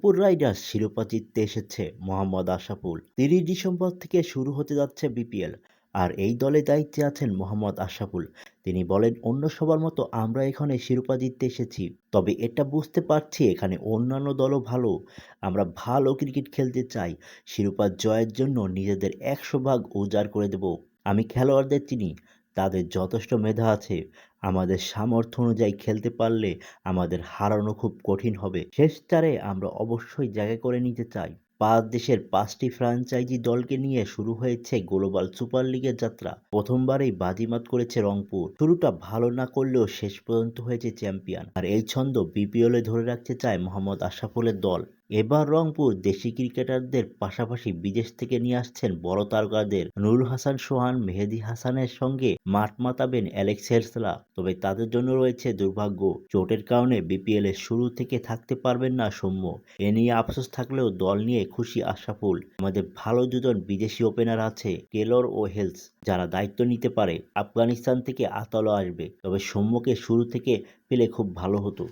Rangpur Riders শিরোপা জিততে এসেছে মোহাম্মদ আশরাফুল। ৩০ ডিসেম্বর থেকে শুরু হতে যাচ্ছে বিপিএল, আর এই দলে দায়িত্বে আছেন মোহাম্মদ আশরাফুল। তিনি বলেন, অন্য সবার মতো আমরা এখানে শিরোপা জিততে এসেছি, তবে এটা বুঝতে পারছি এখানে অন্যান্য দলও ভালো। আমরা ভালো ক্রিকেট খেলতে চাই, শিরোপা জয়ের জন্য নিজেদের ১০০ ভাগ উজাড় করে দেব। আমি খেলোয়াড়দের চিনি, তাদের যথেষ্ট মেধা আছে। আমাদের সামর্থ্য অনুযায়ী খেলতে পারলে আমাদের হারানো খুব কঠিন হবে। শেষ চারে আমরা অবশ্যই জায়গা করে নিতে চাই। ৫ দেশের ৫টি ফ্র্যাঞ্চাইজি দলকে নিয়ে শুরু হয়েছে গ্লোবাল সুপার লিগের যাত্রা। প্রথমবারেই বাজিমাত করেছে রংপুর। শুরুটা ভালো না করলেও শেষ পর্যন্ত হয়েছে চ্যাম্পিয়ন। আর এই ছন্দ বিপিএলে ধরে রাখতে চায় মোহাম্মদ আশরাফুলের দল। এবার রংপুর দেশি ক্রিকেটারদের পাশাপাশি বিদেশ থেকে নিয়ে আসছেন বড় তারকাদের। নুরুল হাসান সোহান, মেহেদী হাসানের সঙ্গে মাঠ মাতাবেন অ্যালেক্স হেলসলা। তবে তাদের জন্য রয়েছে দুর্ভাগ্য, চোটের কারণে বিপিএল এর শুরু থেকে থাকতে পারবেন না সৌম্য। এ নিয়ে আফসোস থাকলেও দল নিয়ে খুশি আশরাফুল। আমাদের ভালো দুজন বিদেশি ওপেনার আছে, টেলর ও হেলস, যারা দায়িত্ব নিতে পারে। আফগানিস্তান থেকে আতালো আসবে, তবে সৌম্যকে শুরু থেকে পেলে খুব ভালো হতো।